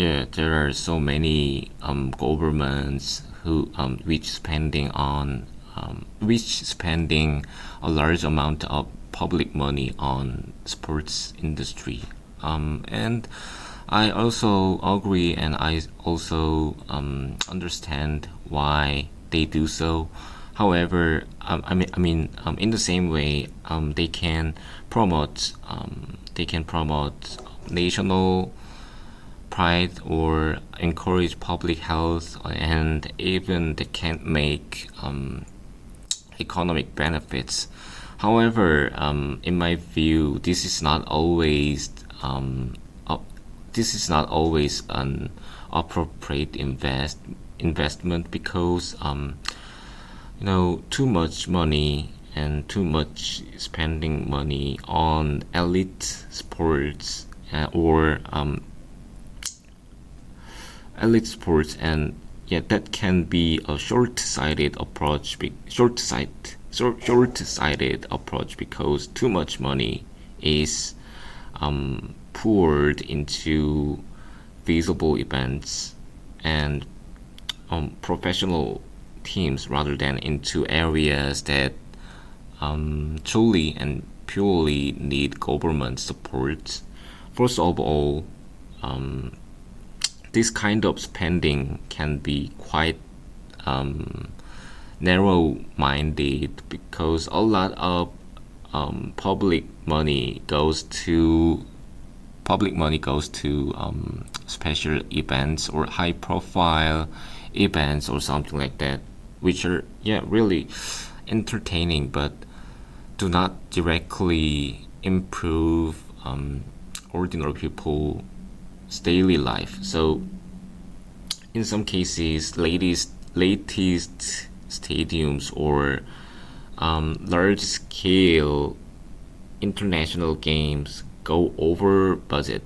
Yeah, there are so many governments who which spending a large amount of public money on sports industry. And I also agree, and I also understand why they do so. However, in the same way, they can promote national pride or encourage public health, and even they can make economic benefits. However, in my view, this is not always an appropriate investment because too much money and too much spending money on elite sports, and yeah, that can be a short-sighted approach because too much money is poured into visible events and professional teams rather than into areas that truly and purely need government support. First of all, this kind of spending can be quite narrow-minded because a lot of public money goes to special events or high-profile events or something like that, which are really entertaining but do not directly improve ordinary people's daily life. So in some cases, latest stadiums or large scale international games go over budget,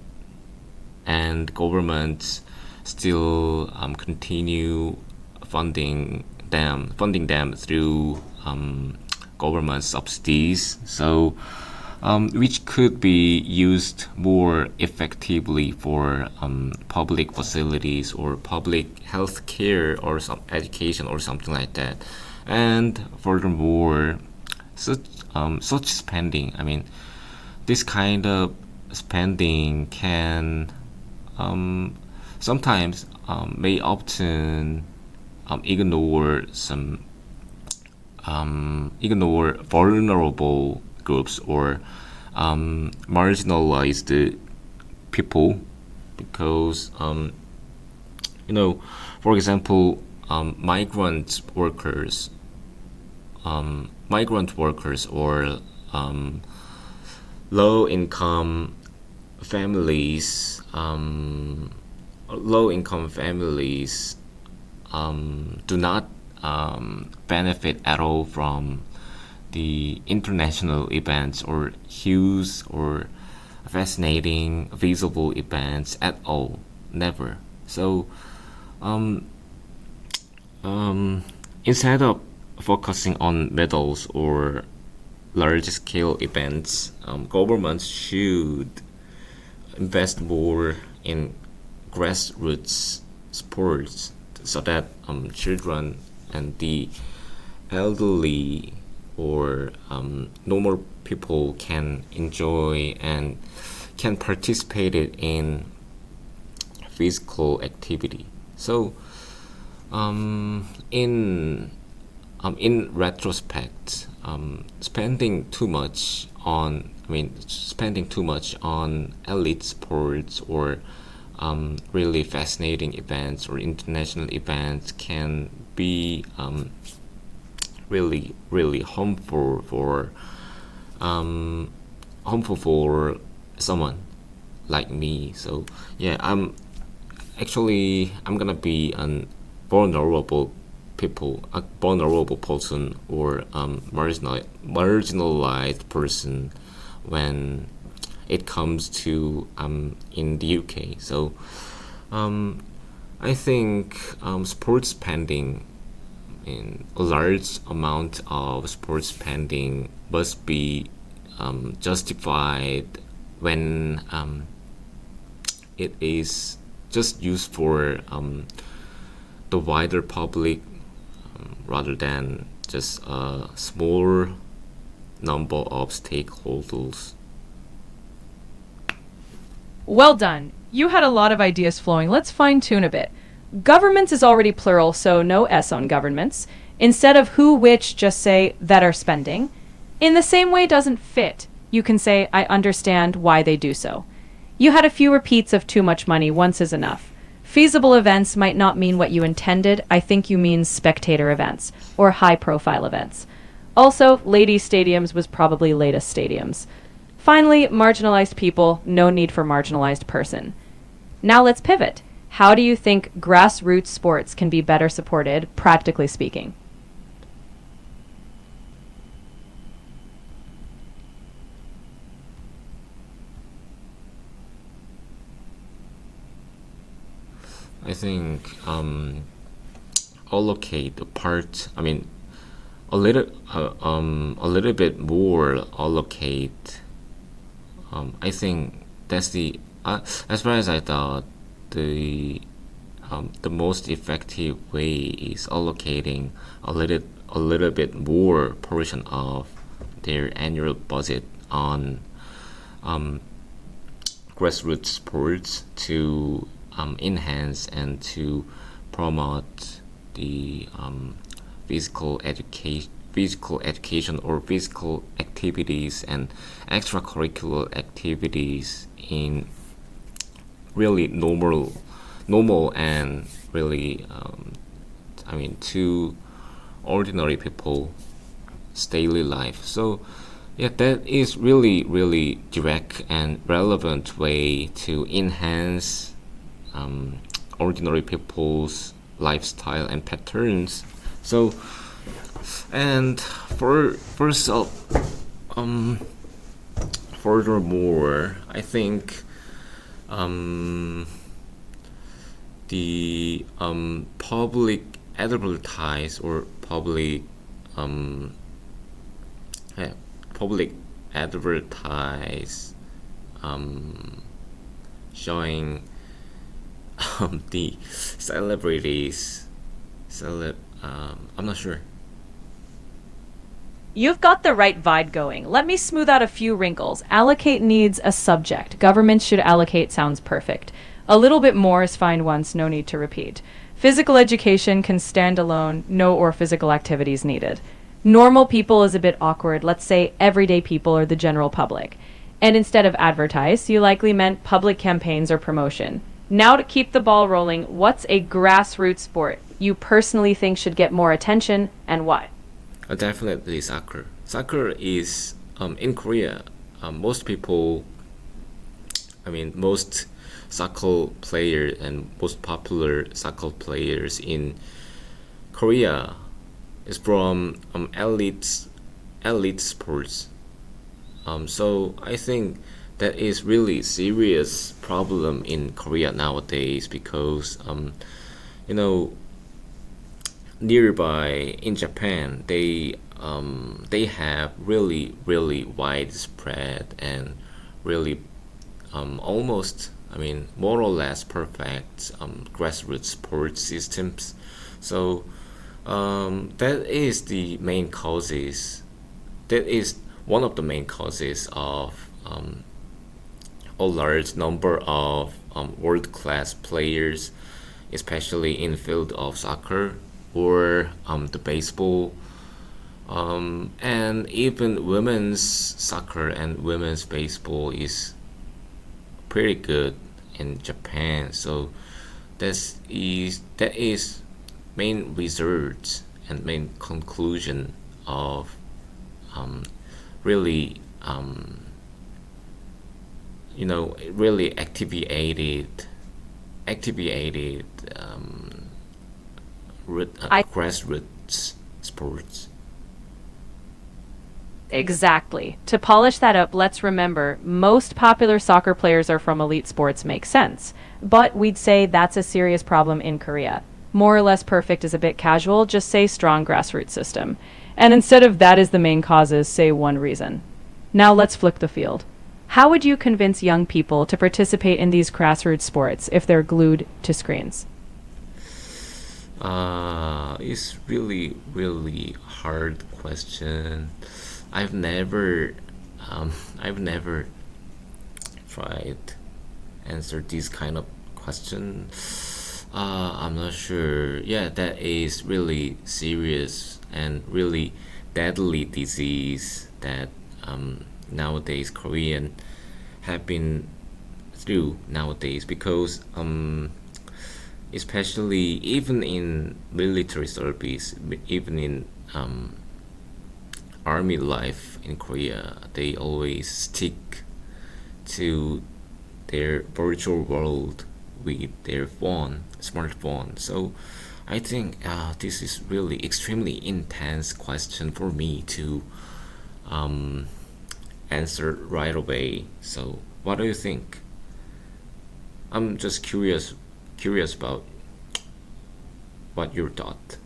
and governments still continue funding them through government subsidies. So which could be used more effectively for public facilities or public health care or some education or something like that. And furthermore, such spending, this kind of spending can sometimes may often ignore vulnerable groups or marginalized people because for example, migrant workers or low income families do not benefit at all from the international events or huge or fascinating visible events at all. Never. So instead of focusing on medals or large scale events, governments should invest more in grassroots sports so that children and the elderly or normal people can enjoy and can participate in physical activity. So in retrospect, spending too much on elite sports or really fascinating events or international events can be really harmful for someone like me. So yeah, I'm gonna be a vulnerable person or marginalized person when it comes to in the UK. So I think sports spending, in a large amount of sports spending, must be justified when it is just used for the wider public rather than just a small number of stakeholders. Well done. You had a lot of ideas flowing. Let's fine tune a bit. Governments is already plural, so no S on governments. Instead of who, which, just say that are spending. In the same way doesn't fit. You can say, I understand why they do so. You had a few repeats of too much money, once is enough. Feasible events might not mean what you intended. I think you mean spectator events, or high-profile events. Also, ladies' stadiums was probably latest stadiums. Finally, marginalized people, no need for marginalized person. Now let's pivot. How do you think grassroots sports can be better supported, practically speaking? I think allocate the part. I mean, a little bit more allocate. I think that's the as far as I thought the most effective way is allocating a little bit more portion of their annual budget on grassroots sports to enhance and to promote the physical education or physical activities and extracurricular activities in really normal and really to ordinary people's daily life. So yeah, that is really direct and relevant way to enhance ordinary people's lifestyle and patterns. So and furthermore, I think the public advertise or public advertise showing the celebrities I'm not sure. You've got the right vibe going. Let me smooth out a few wrinkles. Allocate needs a subject. Government should allocate sounds perfect. A little bit more is fine once, no need to repeat. Physical education can stand alone, no or physical activities needed. Normal people is a bit awkward. Let's say everyday people or the general public. And instead of advertise, you likely meant public campaigns or promotion. Now to keep the ball rolling, what's a grassroots sport you personally think should get more attention and why? Definitely soccer. Soccer is in Korea. Most people, most soccer players and most popular soccer players in Korea is from elite sports. So I think that is really serious problem in Korea nowadays because you know nearby in Japan they have really widespread and really almost more or less perfect grassroots sports systems. So that is the main causes. That is one of the main causes of a large number of world-class players, especially in field of soccer or the baseball, and even women's soccer and women's baseball is pretty good in Japan. So that is main results and main conclusion of really really activated grassroots sports. Exactly. To polish that up, let's remember most popular soccer players are from elite sports makes sense. But we'd say that's a serious problem in Korea. More or less perfect is a bit casual, just say strong grassroots system. And instead of that is the main causes, say one reason. Now let's flick the field. How would you convince young people to participate in these grassroots sports if they're glued to screens? It's really, really hard question. I've never, I've never tried answer this kind of question. I'm not sure. Yeah, that is really serious and really deadly disease that nowadays Korean have been through nowadays because especially even in military service, even in army life in Korea, they always stick to their virtual world with their smartphone. So I think this is really extremely intense question for me to um, answer right away. So what do you think? I'm just curious about what your thought.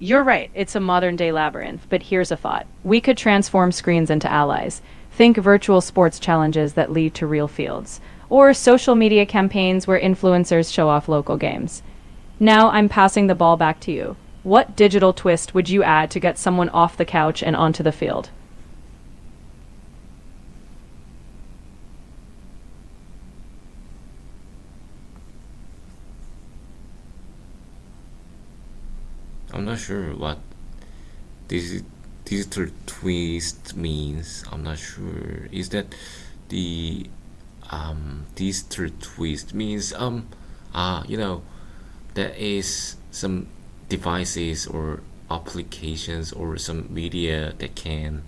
You're right, it's a modern day labyrinth, but here's a thought. We could transform screens into allies. Think virtual sports challenges that lead to real fields, or social media campaigns where influencers show off local games. Now I'm passing the ball back to you. What digital twist would you add to get someone off the couch and onto the field? I'm not sure what this digital twist means. I'm not sure. Is that the digital twist means you know there is some devices or applications or some media that can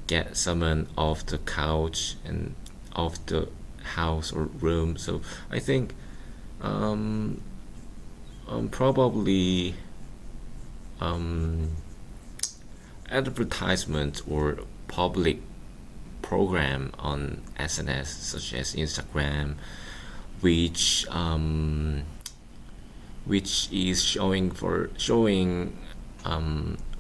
get someone off the couch and off the house or room. So I think um, probably um, advertisement or public program on SNS such as Instagram, which which is showing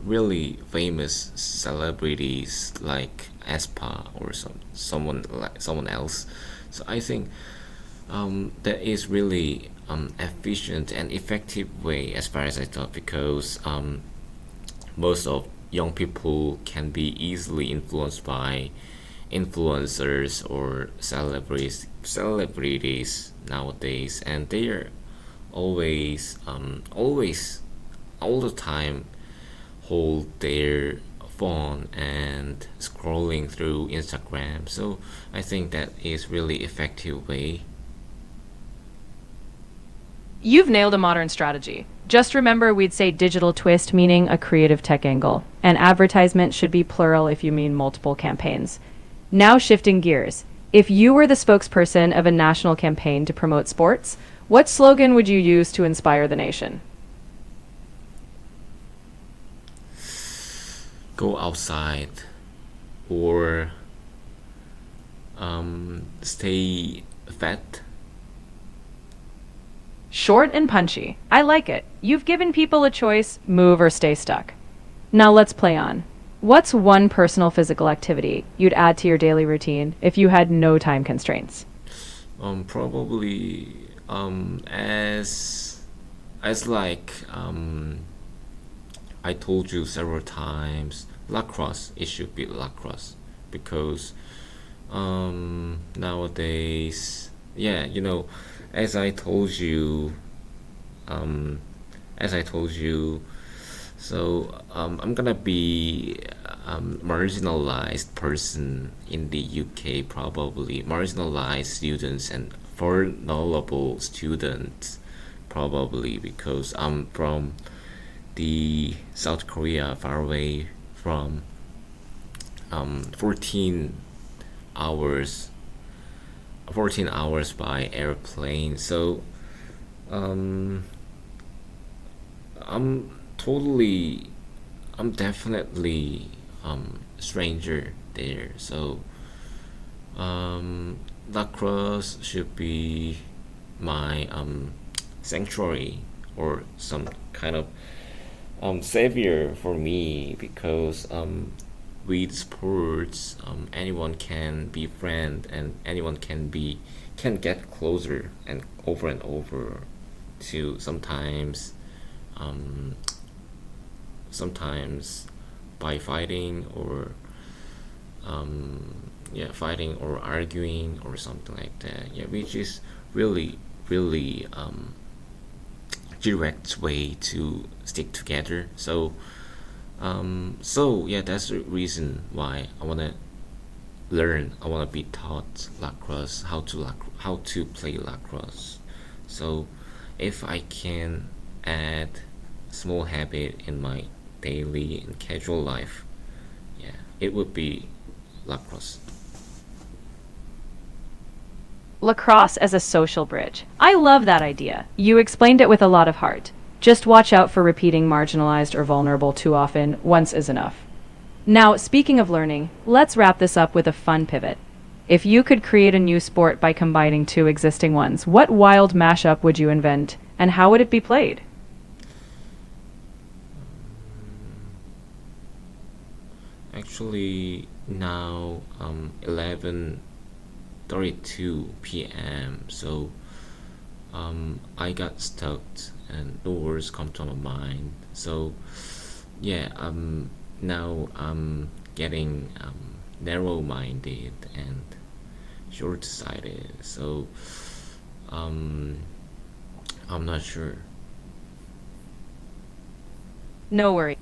really famous celebrities like aespa or someone else. So I think that is really efficient and effective way as far as I thought because most of young people can be easily influenced by influencers or celebrities nowadays, and they are always all the time hold their phone and scrolling through Instagram. So I think that is really effective way. You've nailed a modern strategy. Just remember we'd say digital twist meaning a creative tech angle, and advertisement should be plural if you mean multiple campaigns. Now shifting gears. If you were the spokesperson of a national campaign to promote sports, what slogan would you use to inspire the nation? Go outside or stay fat. Short and punchy. I like it. You've given people a choice, move or stay stuck. Now let's play on. What's one personal physical activity you'd add to your daily routine if you had no time constraints? Probably as like I told you several times, lacrosse. It should be lacrosse because nowadays, yeah, as I told you, um, as I told you, so I'm gonna be marginalized person in the UK, probably marginalized students and vulnerable students, probably because I'm from the South Korea, far away from 14 hours 14 hours by airplane. So um, I'm totally, I'm definitely stranger there. So lacrosse should be my sanctuary or some kind of savior for me because with sports, anyone can be friend and anyone can get closer and over to um, sometimes by fighting or yeah, fighting or arguing or something like that. Yeah, which is really direct way to stick together. So yeah, that's the reason why I wanna learn. I wanna be taught lacrosse, how to play lacrosse. So if I can add small habit in my daily and casual life, yeah, it would be lacrosse. Lacrosse as a social bridge. I love that idea. You explained it with a lot of heart. Just watch out for repeating marginalized or vulnerable too often. Once is enough. Now, speaking of learning, let's wrap this up with a fun pivot. If you could create a new sport by combining two existing ones, what wild mashup would you invent and how would it be played? Actually, now 11:32 p.m. So I got stuck and no words come to my mind. So yeah, now I'm getting narrow-minded and short-sighted. So um, I'm not sure. No worries.